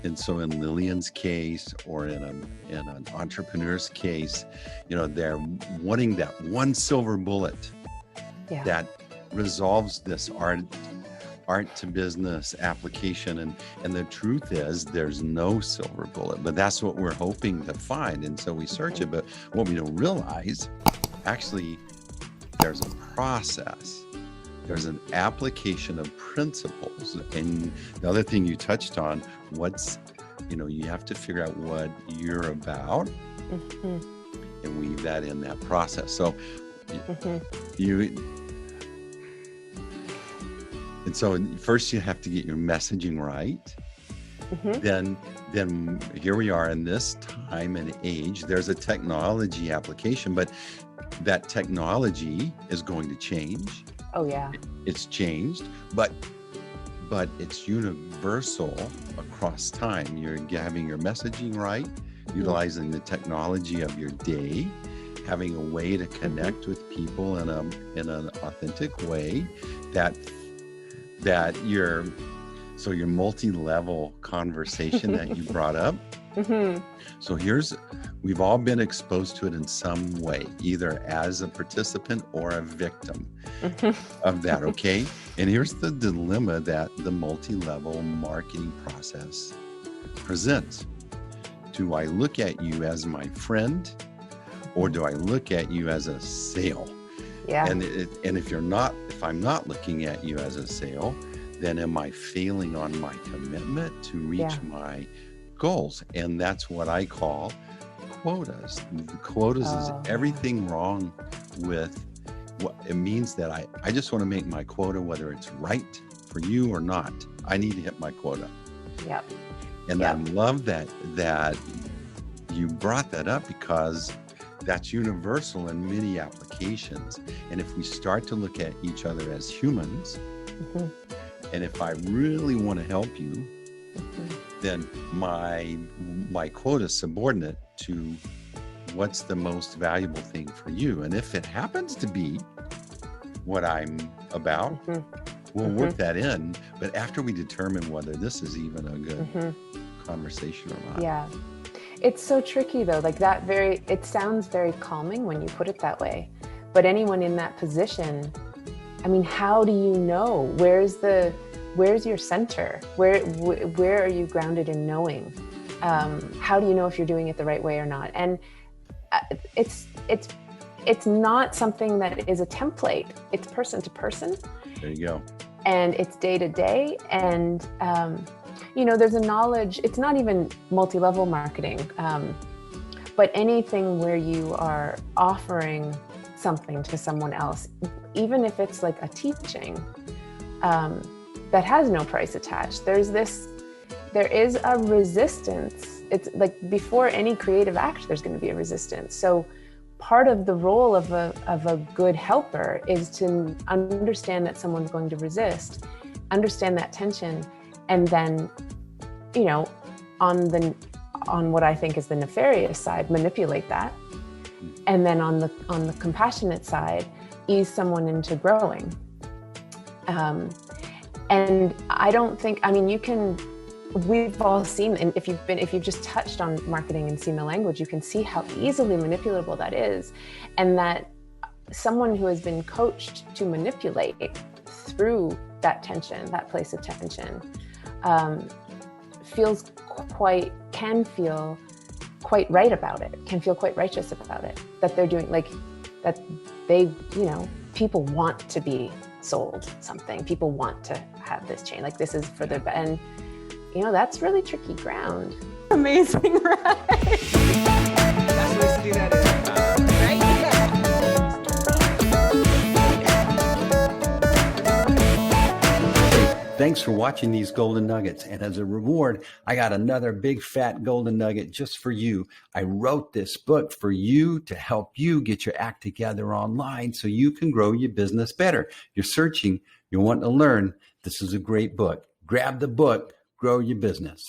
And so in Lillian's case, or in an entrepreneur's case, they're wanting that one silver bullet that resolves this art to business application. And the truth is there's no silver bullet, but that's what we're hoping to find. And so we search it, but what we don't realize, actually, there's a process. There's an application of principles. And the other thing you touched on, you have to figure out what you're about and weave that in that process. So and so first you have to get your messaging right. Then here we are in this time and age, there's a technology application, but that technology is going to change. Oh yeah. It's changed, but it's universal across time. You're having your messaging right, utilizing the technology of your day, having a way to connect with people in an authentic way that your multi-level conversation that you brought up. So we've all been exposed to it in some way, either as a participant or a victim of that, okay? And here's the dilemma that the multi-level marketing process presents. Do I look at you as my friend, or do I look at you as a sale? Yeah. And if I'm not looking at you as a sale, then am I failing on my commitment to reach my goals? And that's what I call quotas. Quotas is everything wrong with what it means that I just want to make my quota, whether it's right for you or not. I need to hit my quota. Yep. And I love that you brought that up, because that's universal in many applications. And if we start to look at each other as humans, and if I really want to help you, then my quota is subordinate to what's the most valuable thing for you. And if it happens to be what I'm about, we'll work that in. But after we determine whether this is even a good conversation or not. Yeah. It's so tricky though, it sounds very calming when you put it that way, but anyone in that position, I mean, how do you know? Where's your center? Where are you grounded in knowing? How do you know if you're doing it the right way or not? And it's not something that is a template. It's person to person. There you go. And it's day to day. And, there's a knowledge, it's not even multi-level marketing, but anything where you are offering something to someone else, even if it's like a teaching that has no price attached, there is a resistance. It's like before any creative act, there's going to be a resistance. So part of the role of a good helper is to understand that someone's going to resist, understand that tension, and then, on what I think is the nefarious side, manipulate that. And then on the compassionate side, ease someone into growing. And I don't think, we've all seen, and if you've just touched on marketing and seen the language, you can see how easily manipulatable that is. And that someone who has been coached to manipulate through that tension, that place of tension, can feel quite right about it, can feel quite righteous about it, that they're doing, that they, people want to be sold something. People want to have this chain, this is for their, and that's really tricky ground. Amazing, right? That's the way to do that is, right? Thanks for watching these Golden Nuggets. And as a reward, I got another big fat Golden Nugget just for you. I wrote this book for you to help you get your act together online so you can grow your business better. You're searching, you want to learn. This is a great book. Grab the book, grow your business.